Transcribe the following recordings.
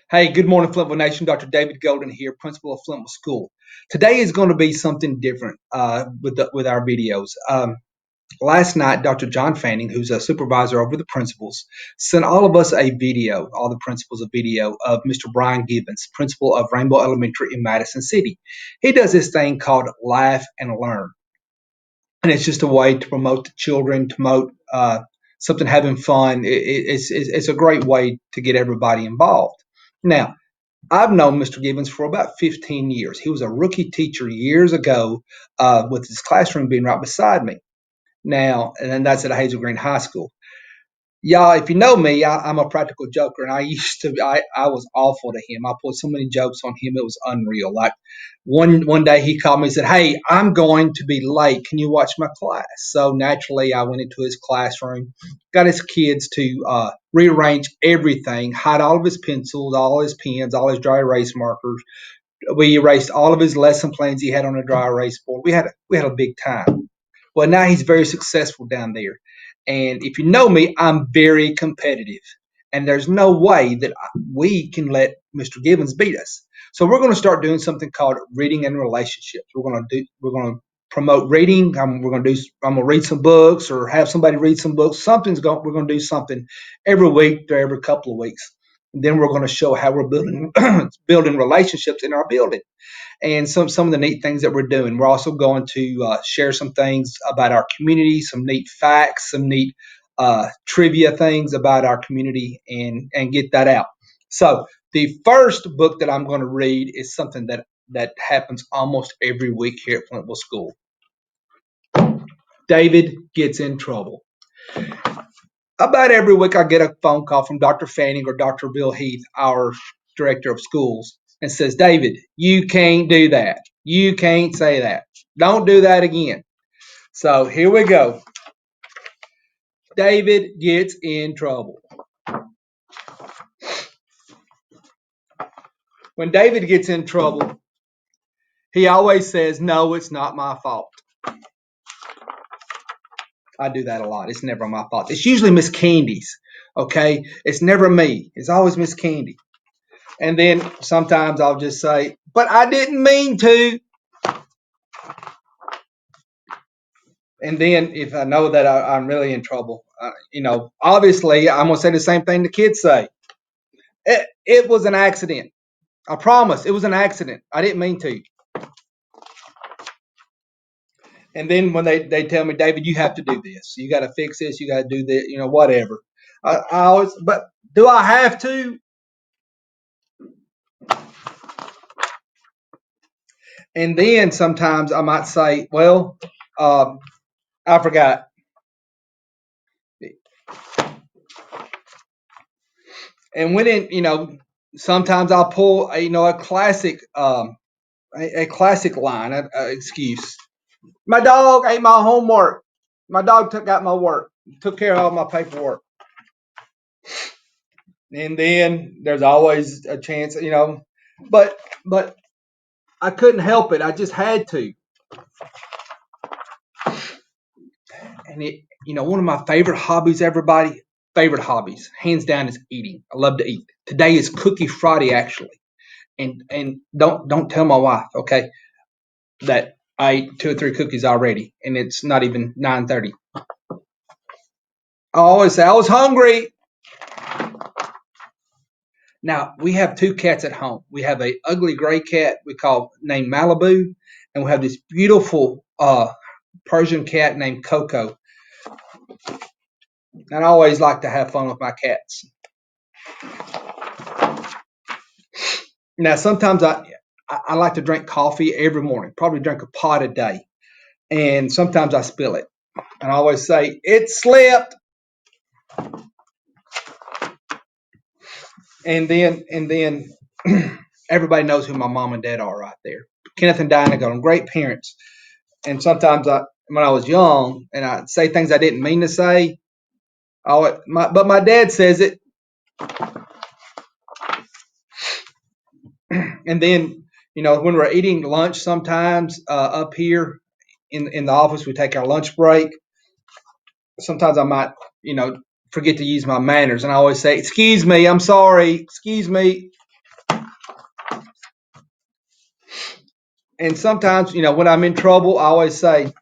Hey, good morning, Flintville Nation. Dr. David Golden here, principal of Flintville School. Today is going to be something different with our videos. Last night, Dr. John Fanning, who's a supervisor over the principals, sent all of us a video, all the principals a video of Mr. Brian Gibbons, principal of Rainbow Elementary in Madison City. He does this thing called Laugh and Learn, and it's just a way to promote the children, to promote something having fun. It's a great way to get everybody involved. Now, I've known Mr. Gibbons for about 15 years. He was a rookie teacher years ago with his classroom being right beside me. Now, and that's at Hazel Green High School. Y'all, if you know me, I'm a practical joker, and I was awful to him. I pulled so many jokes on him, it was unreal. Like one day he called me and said, "Hey, I'm going to be late. Can you watch my class?" So naturally, I went into his classroom, got his kids to rearrange everything, hide all of his pencils, all his pens, all his dry erase markers. We erased all of his lesson plans he had on a dry erase board. We had a big time. Well, now he's very successful down there. And if you know me, I'm very competitive. And there's no way that we can let Mr. Gibbons beat us. So we're going to start doing something called reading and relationships. We're going to promote reading. I'm going to read some books or have somebody read some books. We're going to do something every week or every couple of weeks. And then we're going to show how we're building building relationships in our building and some of the neat things that we're doing. We're also going to share some things about our community, some neat facts, some neat trivia things about our community, and get that out. So the first book that I'm going to read is something that happens almost every week here at Flintville School. David gets in trouble. About every week, I get a phone call from Dr. Fanning or Dr. Bill Heath, our director of schools, and says, "David, you can't do that. You can't say that. Don't do that again." So here we go. David gets in trouble. When David gets in trouble, he always says, "No, it's not my fault." I do that a lot. It's never my fault. It's usually Miss Candy's. Okay? It's never me. It's always Miss Candy. And then sometimes I'll just say, "But I didn't mean to." And then if I know that I'm really in trouble, obviously I'm going to say the same thing the kids say. It was an accident. I promise it was an accident. I didn't mean to. And then when they tell me, "David, you have to do this. You got to fix this. You got to do this, whatever." I always, but do I have to? And then sometimes I might say, "Well, I forgot." And sometimes I'll pull, a classic, a classic line, excuse. "My dog ate my homework. My dog got my work, took care of all my paperwork." And then there's always a chance, but I couldn't help it. I just had to. And one of my favorite hobbies, everybody, favorite hobbies, hands down, is eating. I love to eat. Today is Cookie Friday, actually, and don't tell my wife, okay, that I ate 2 or 3 cookies already, and it's not even 9:30. I always say I was hungry. Now we have 2 cats at home. We have a ugly gray cat we call named Malibu, and we have this beautiful Persian cat named Coco. And I always like to have fun with my cats. Now sometimes I like to drink coffee every morning. Probably drink a pot a day, and sometimes I spill it. And I always say it slipped. And then everybody knows who my mom and dad are right there. Kenneth and Diana got them great parents. And sometimes when I was young, and I'd say things I didn't mean to say, but my dad says it. And then, when we're eating lunch sometimes up here in the office, we take our lunch break. Sometimes I might, forget to use my manners. And I always say, "Excuse me, I'm sorry, excuse me." And sometimes, when I'm in trouble, I always say,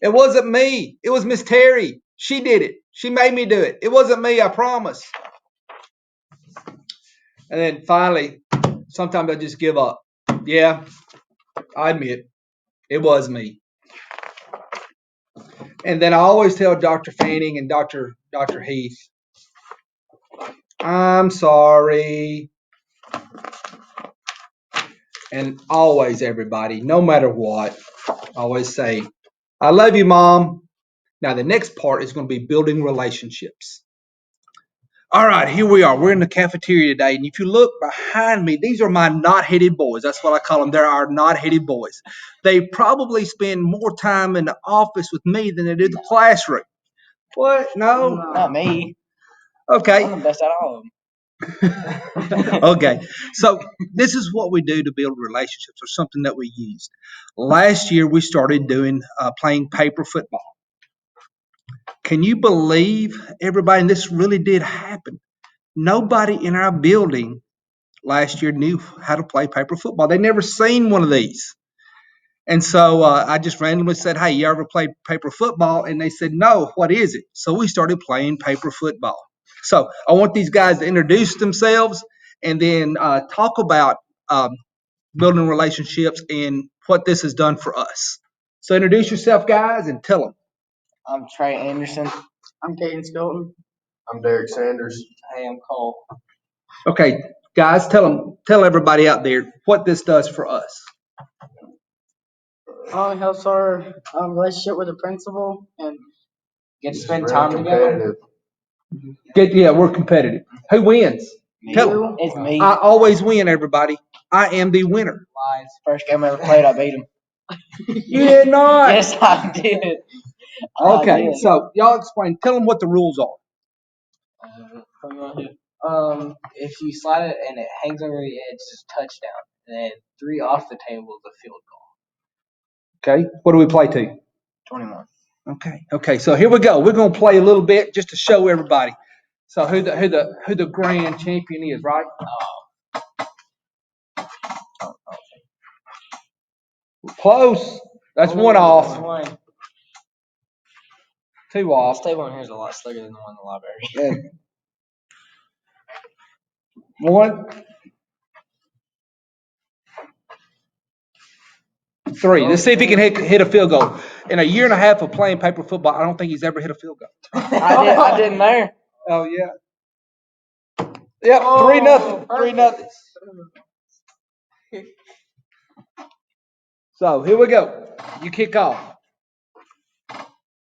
it wasn't me. It was Miss Terry. She did it. She made me do it. It wasn't me, I promise. And then finally, sometimes I just give up. Yeah, I admit, it was me. And then I always tell Dr. Fanning and Dr. Heath, I'm sorry. And always, everybody, no matter what, always say, I love you, Mom. Now, the next part is going to be building relationships. All right, here we are. We're in the cafeteria today. And if you look behind me, these are my knot-headed boys. That's what I call them. They're our knot-headed boys. They probably spend more time in the office with me than they do the classroom. What? No? Not me. Okay. I'm the best out of all of them. Okay, so this is what we do to build relationships, or something that we used. Last year, we started doing playing paper football. Can you believe, everybody, and this really did happen? Nobody in our building last year knew how to play paper football. They never seen one of these. And so I just randomly said, hey, you ever played paper football? And they said, no, what is it? So we started playing paper football. So I want these guys to introduce themselves and then talk about building relationships and what this has done for us. So introduce yourself, guys, and tell them. I'm Trey Anderson. I'm Caden Skelton. I'm Derek Sanders. Hey, I'm Cole. Okay, guys, tell everybody out there what this does for us. It helps our relationship with the principal and get to It's spend real time together. competitive. We're competitive. Who wins? Tell them. It's me. I always win, everybody. I am the winner. Lies. First game I ever played, I beat him. You did not. Yes, I did. Okay, so y'all explain. Tell them what the rules are. If you slide it and it hangs over the edge, it's a touchdown. And then 3 off the table is a field goal. Okay, what do we play to? 21. Okay. So here we go. We're gonna play a little bit just to show everybody. So who the grand champion is, right? Close. That's one off. That's one. 2 off. This table in here is a lot slicker than the one in the library. Yeah. 1, 3. Let's see if he can hit a field goal. In a year and a half of playing paper football, I don't think he's ever hit a field goal. I didn't there. Oh yeah. Yep. 3-0. 3-0. So here we go. You kick off.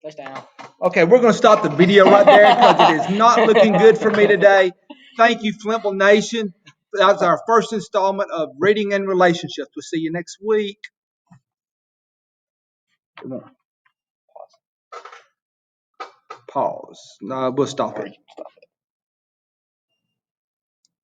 Touchdown. Okay, we're going to stop the video right there because it is not looking good for me today. Thank you, Flintville Nation. That's our first installment of Reading and Relationships. We'll see you next week. Come on. Pause. No, we'll stop it.